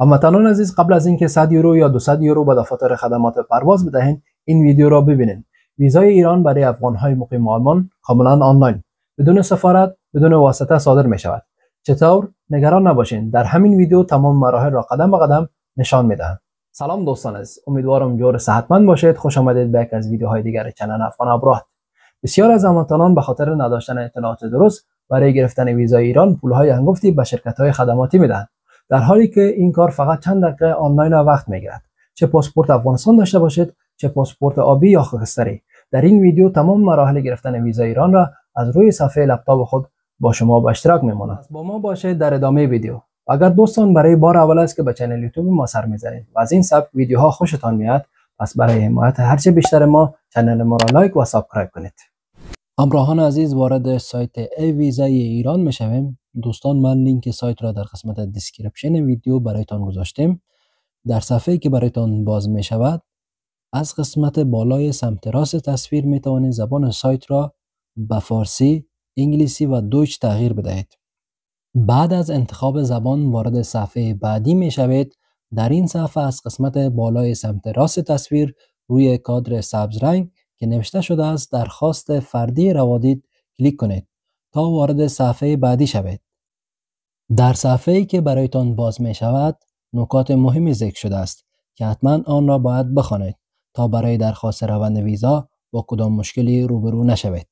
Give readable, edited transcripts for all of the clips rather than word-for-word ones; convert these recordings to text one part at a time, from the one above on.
هموطنان عزیز، قبل از اینکه 100 یورو یا 200 یورو به دفاتر خدمات پرواز بدهید، این ویدیو را ببینید. ویزای ایران برای افغان‌های مقیم آلمان کاملا آنلاین، بدون سفارت، بدون واسطه صادر می شود. چطور؟ نگران نباشین، در همین ویدیو تمام مراحل را قدم به قدم نشان میدهم. سلام دوستان عزیز، امیدوارم جور صحتمند باشید. خوش آمدید به یک از ویدیوهای دیگر کانال افغان ابروهات. بسیار از هموطنان به خاطر نداشتن اطلاعات درست برای گرفتن ویزای ایران پولهای هنگفتی به شرکت‌های خدماتی میدهند، در حالی که این کار فقط چند دقیقه آنلاین و وقت میگیرد. چه پاسپورت افغانستان داشته باشید، چه پاسپورت آبی یا خاکستری، در این ویدیو تمام مراحل گرفتن ویزای ایران را از روی صفحه لپتاپ خود با شما به اشتراک میمانم. با ما باشید در ادامه ویدیو. اگر دوستان برای بار اول است که به کانال یوتیوب ما سر میزنید و از این سبک ویدیوها خوشتان میاد، پس برای حمایت هرچه بیشتر ما کانال ما را لایک و سابسکرایب کنید. همراهان عزیز، وارد سایت ای ویزای ایران میشویم. دوستان، من لینک سایت را در قسمت دیسکریپشن ویدیو برایتان گذاشتم. در صفحه‌ای که برایتان باز می شود، از قسمت بالای سمت راست تصویر می توانید زبان سایت را به فارسی، انگلیسی و دویچ تغییر بدهید. بعد از انتخاب زبان وارد صفحه بعدی می شوید. در این صفحه از قسمت بالای سمت راست تصویر روی کادر سبز رنگ که نوشته شده است درخواست فردی روادید کلیک کنید تا وارد صفحه بعدی شوید. در صفحه‌ای که برایتان باز می شود نکات مهمی ذکر شده است که حتما آن را باید بخوانید تا برای درخواست روند ویزا با کدام مشکلی روبرو نشوید.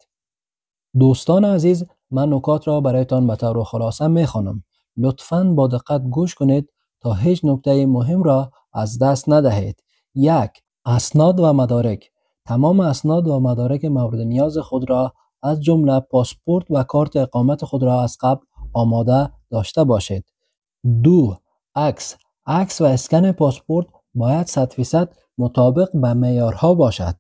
دوستان عزیز، من نکات را برایتان به طور خلاصه می خوانم. لطفاً با دقت گوش کنید تا هیچ نکته مهم را از دست ندهید. 1. اسناد و مدارک. تمام اسناد و مدارک مورد نیاز خود را از جمله پاسپورت و کارت اقامت خود را از قبل آماده داشته باشید. 2. عکس و اسکن پاسپورت باید 100% مطابق به معیارها باشد.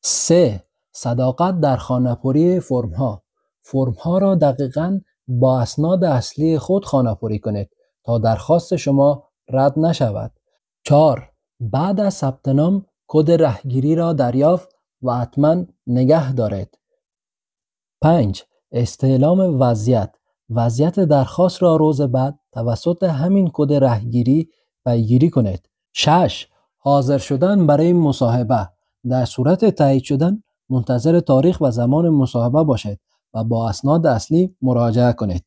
3. صداقت در خانه‌پری فرم‌ها. فرم‌ها را دقیقاً با اسناد اصلی خود خانه‌پری کنید تا درخواست شما رد نشود. 4. بعد از ثبت نام کد رهگیری را دریافت و حتما نگه دارید. 5. استعلام وضعیت درخواست را روز بعد توسط همین کد رهگیری پیگیری کنید. 6. حاضر شدن برای مصاحبه. در صورت تایید شدن منتظر تاریخ و زمان مصاحبه باشید و با اسناد اصلی مراجعه کنید.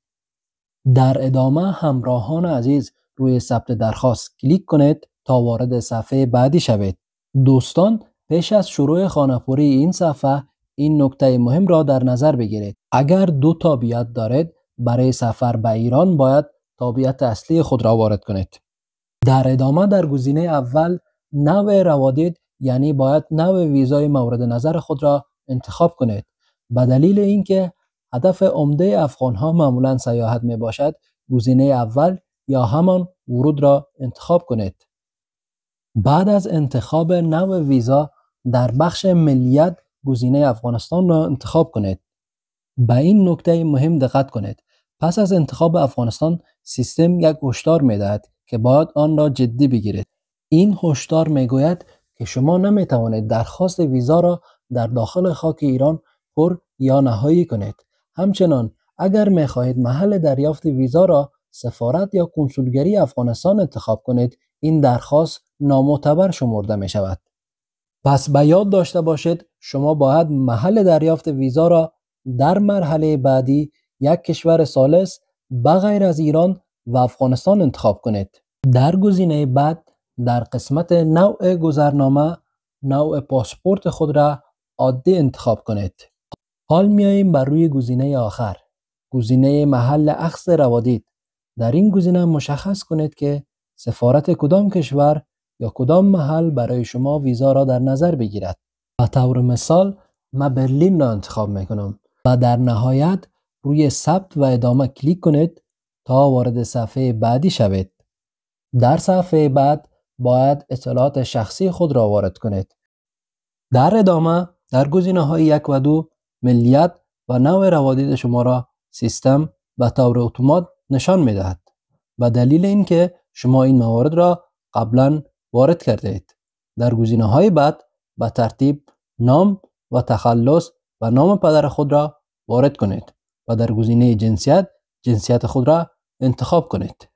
در ادامه همراهان عزیز روی ثبت درخواست کلیک کنید تا وارد صفحه بعدی شوید. دوستان، پیش از شروع خانه‌پری این صفحه این نکته مهم را در نظر بگیرید. اگر 2 تابعیت دارید، برای سفر به ایران باید تابعیت اصلی خود را وارد کنید. در ادامه در گزینه اول نوع روادید، یعنی باید نوع ویزای مورد نظر خود را انتخاب کنید. به دلیل اینکه هدف عمده افغان‌ها معمولاً سیاحت می باشد، گزینه اول یا همان ورود را انتخاب کنید. بعد از انتخاب نوع ویزا در بخش ملیت گزینه افغانستان را انتخاب کنید. به این نکته مهم دقت کنید. پس از انتخاب افغانستان سیستم یک هشدار می‌دهد که باید آن را جدی بگیرید. این هشدار میگوید که شما نمی‌توانید درخواست ویزا را در داخل خاک ایران پر یا نهایی کنید. همچنان اگر می‌خواهید محل دریافت ویزا را سفارت یا کنسولگری افغانستان انتخاب کنید، این درخواست نامعتبر شمرده می شود. پس به یاد داشته باشید شما باید محل دریافت ویزا را در مرحله بعدی یک کشور ثالث بغیر از ایران و افغانستان انتخاب کنید. در گزینه بعد در قسمت نوع گذرنامه نوع پاسپورت خود را عادی انتخاب کنید. حال میاییم بر روی گزینه آخر، گزینه محل اخذ روادید. در این گزینه مشخص کنید که سفارت کدام کشور یا کدام محل برای شما ویزا را در نظر بگیرد. به طور مثال من برلین را انتخاب میکنم و در نهایت روی ثبت و ادامه کلیک کنید تا وارد صفحه بعدی شوید. در صفحه بعد باید اطلاعات شخصی خود را وارد کنید. در ادامه در گزینه‌های 1 و 2 ملیت و نوع روادید شما را سیستم به طور اتومات نشان میدهد و دلیل اینکه شما این موارد را قبلا وارد کرده اید. در گزینه‌های بعد به ترتیب نام و تخلص و نام پدر خود را وارد کنید و در گزینه جنسیت خود را انتخاب کنید.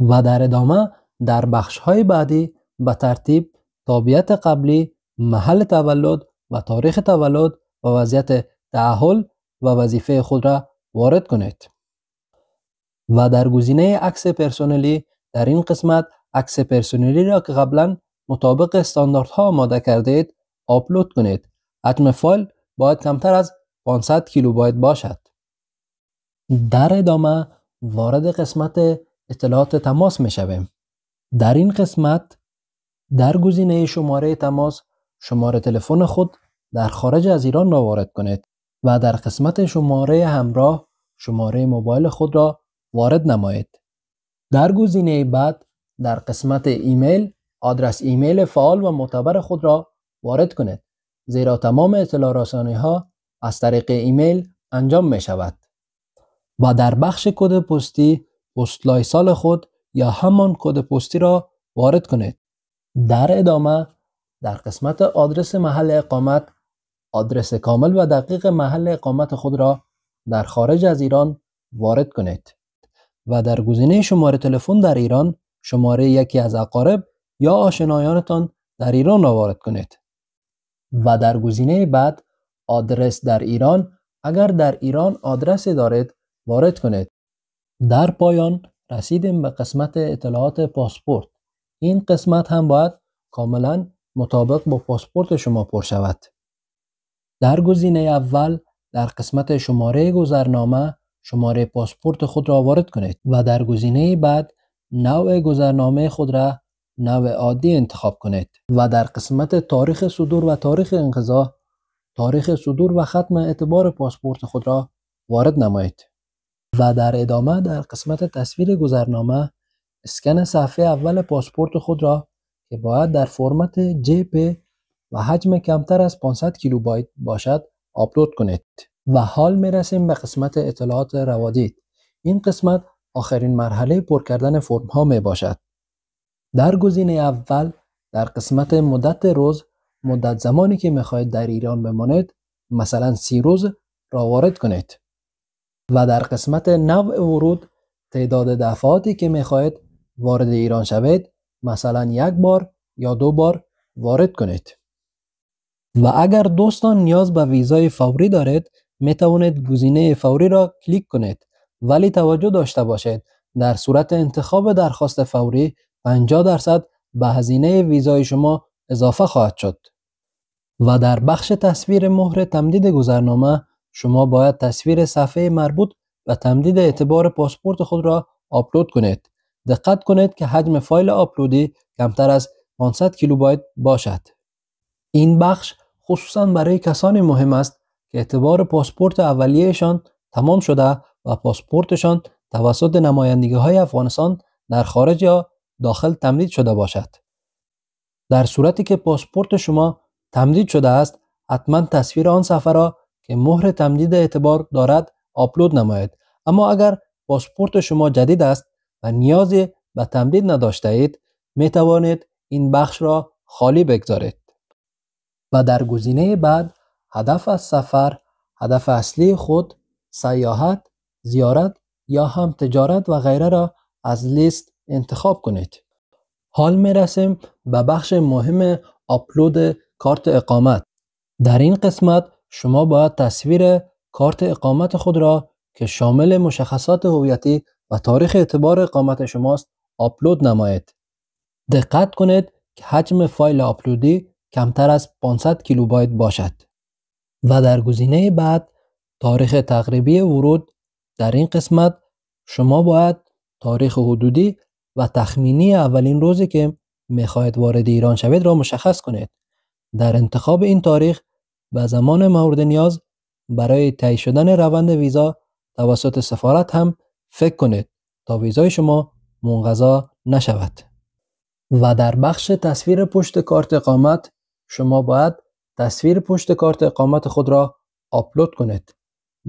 و در ادامه در بخش‌های بعدی به ترتیب تابعیت قبلی، محل تولد و تاریخ تولد و وضعیت تأهل و وظیفه خود را وارد کنید. و در گزینه عکس پرسنلی در این قسمت عکس پرسنلی را که قبلا مطابق استانداردها آماده کردید آپلود کنید. حجم فایل باید کمتر از 500 کیلوبایت باشد. در ادامه وارد قسمت اطلاعات تماس می شویم. در این قسمت در گزینه شماره تماس شماره تلفن خود در خارج از ایران را وارد کنید و در قسمت شماره همراه شماره موبایل خود را وارد نمایید. در گزینه بعد در قسمت ایمیل آدرس ایمیل فعال و معتبر خود را وارد کنید، زیرا تمام اطلاع رسانی ها از طریق ایمیل انجام می شود. و در بخش کد پستی پست لایسال خود یا همان کد پستی را وارد کنید. در ادامه در قسمت آدرس محل اقامت آدرس کامل و دقیق محل اقامت خود را در خارج از ایران وارد کنید و در گزینه شماره تلفن در ایران شماره یکی از اقارب یا آشنایانتان در ایران را وارد کنید و در گزینه بعد آدرس در ایران اگر در ایران آدرسی دارید وارد کنید. در پایان رسیدیم به قسمت اطلاعات پاسپورت. این قسمت هم باید کاملا مطابق با پاسپورت شما پر شود. در گزینه اول در قسمت شماره گذرنامه شماره پاسپورت خود را وارد کنید و در گزینه بعد نوع گذرنامه خود را نوع عادی انتخاب کنید و در قسمت تاریخ صدور و تاریخ انقضا تاریخ صدور و ختم اعتبار پاسپورت خود را وارد نمایید و در ادامه در قسمت تصویر گذرنامه اسکن صفحه اول پاسپورت خود را که باید در فرمت JPEG و حجم کمتر از 500 کیلوبایت باشد آپلود کنید. و حال می رسیم به قسمت اطلاعات روادید. این قسمت آخرین مرحله پر کردن فرم ها می باشد. در گزینه اول در قسمت مدت روز مدت زمانی که می خواهید در ایران بمانید مثلا 30 روز را وارد کنید و در قسمت نوع ورود تعداد دفعاتی که می خواهید وارد ایران شوید مثلا 1 بار یا 2 بار وارد کنید. و اگر دوستان نیاز به ویزای فوری دارید می توانید گزینه فوری را کلیک کنید، ولی توجه داشته باشید در صورت انتخاب درخواست فوری 50% به هزینه ویزای شما اضافه خواهد شد. و در بخش تصویر مهر تمدید گذرنامه شما باید تصویر صفحه مربوط به تمدید اعتبار پاسپورت خود را آپلود کنید. دقت کنید که حجم فایل آپلودی کمتر از 500 کیلوبایت باشد. این بخش خصوصا برای کسانی مهم است که اعتبار پاسپورت اولیه‌شان تمام شده و پاسپورتشان توسط نمایندگی‌های افغانستان در خارج یا داخل تمدید شده باشد. در صورتی که پاسپورت شما تمدید شده است، حتما تصویر آن صفحه را که مهر تمدید اعتبار دارد آپلود نمایید. اما اگر پاسپورت شما جدید است و نیازی به تمدید نداشته اید، می توانید این بخش را خالی بگذارید. و در گزینه بعد هدف از سفر، هدف اصلی خود، سیاحت، زیارت یا هم تجارت و غیره را از لیست انتخاب کنید. حال می رسیم به بخش مهم آپلود کارت اقامت. در این قسمت شما باید تصویر کارت اقامت خود را که شامل مشخصات هویتی و تاریخ اعتبار اقامت شماست آپلود نمایید. دقت کنید که حجم فایل آپلودی کمتر از 500 کیلوبایت باشد. و در گزینه بعد تاریخ تقریبی ورود در این قسمت شما باید تاریخ حدودی و تخمینی اولین روزی که میخواهید وارد ایران شوید را مشخص کنید. در انتخاب این تاریخ به زمان مورد نیاز برای طی شدن روند ویزا توسط سفارت هم فکر کنید تا ویزای شما منقضا نشود. و در بخش تصویر پشت کارت اقامت شما باید تصویر پشت کارت اقامت خود را آپلود کنید.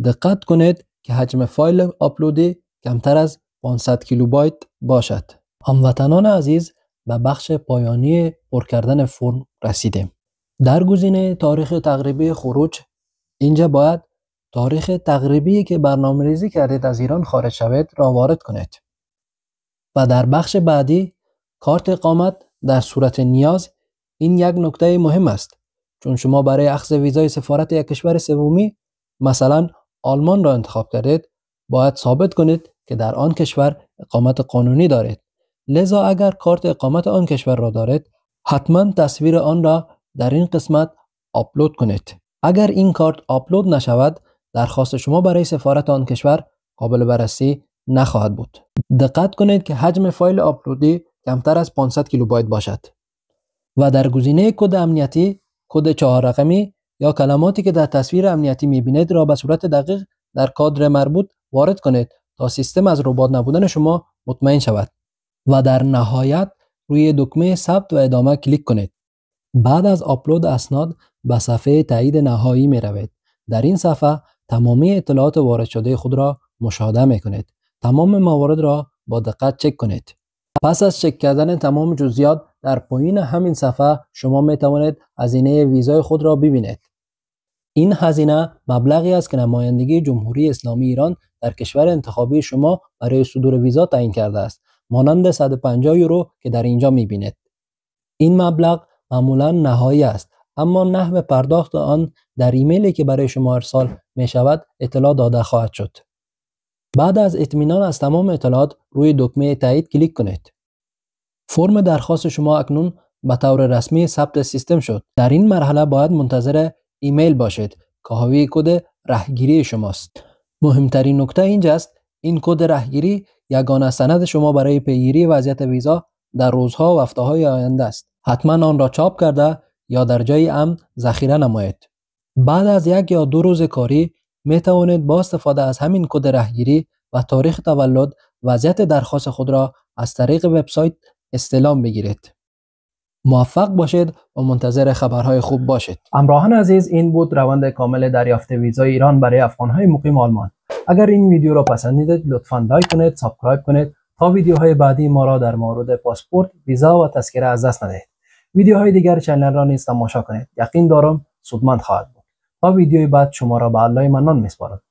دقت کنید که حجم فایل آپلودی کمتر از 500 کیلوبایت باشد. هموطنان عزیز به بخش پایانی پر کردن فرم رسیدیم. در گزینه تاریخ تقریبی خروج اینجا باید تاریخ تقریبی که برنامه‌ریزی کردید از ایران خارج شوید را وارد کنید. و در بخش بعدی کارت اقامت در صورت نیاز. این یک نکته مهم است، چون شما برای اخذ ویزای سفارت یک کشور سومی مثلا آلمان را انتخاب کردید، باید ثابت کنید که در آن کشور اقامت قانونی دارید. لذا اگر کارت اقامت آن کشور را دارید، حتما تصویر آن را در این قسمت آپلود کنید. اگر این کارت آپلود نشود، درخواست شما برای سفارت آن کشور قابل بررسی نخواهد بود. دقت کنید که حجم فایل آپلودی کمتر از 500 کیلوبایت باشد. و در گزینه کد امنیتی، کد 4 رقمی یا کلماتی که در تصویر امنیتی می‌بینید را به صورت دقیق در کادر مربوط وارد کنید تا سیستم از ربات نبودن شما مطمئن شود. و در نهایت روی دکمه ثبت و ادامه کلیک کنید. بعد از آپلود اسناد به صفحه تایید نهایی می روید. در این صفحه تمامی اطلاعات وارد شده خود را مشاهده می کنید. تمام موارد را با دقت چک کنید. پس از چک کردن تمام جزئیات، در پایین همین صفحه شما می توانید هزینه ویزای خود را ببینید. این هزینه مبلغی است که نمایندگی جمهوری اسلامی ایران در کشور انتخابی شما برای صدور ویزا تعیین کرده است، مانند 150 یورو که در اینجا می‌بینید. این مبلغ معمولاً نهایی است، اما نحو پرداخت آن در ایمیلی که برای شما ارسال می شود اطلاع داده خواهد شد. بعد از اطمینان از تمام اطلاعات روی دکمه تایید کلیک کنید. فرم درخواست شما اکنون به طور رسمی ثبت سیستم شد. در این مرحله باید منتظر ایمیل باشید که حاوی کد رهگیری شماست. مهمترین نکته اینجاست این کد رهگیری یگانه سند شما برای پیگیری وضعیت ویزا در روزها و هفته‌های آینده است. حتما آن را چاپ کرده یا در جای امن ذخیره نمایید. بعد از 1 یا 2 روز کاری می توانید با استفاده از همین کد رهگیری و تاریخ تولد وضعیت درخواست خود را از طریق وبسایت استعلام بگیرید. موفق باشید و منتظر خبرهای خوب باشید. همراهان عزیز، این بود روند کامل دریافت ویزای ایران برای افغانهای مقیم آلمان. اگر این ویدیو را پسندیدید لطفاً لایک کنید، سابسکرایب کنید تا ویدیوهای بعدی ما را در مورد پاسپورت، ویزا و تذکره از دست ندهید. ویدیوهای دیگر چنل را نیز تماشا کنید. یقین دارم سودمند خواهد بود. تا ویدیوی بعد شما را به الله منان می‌سپارم.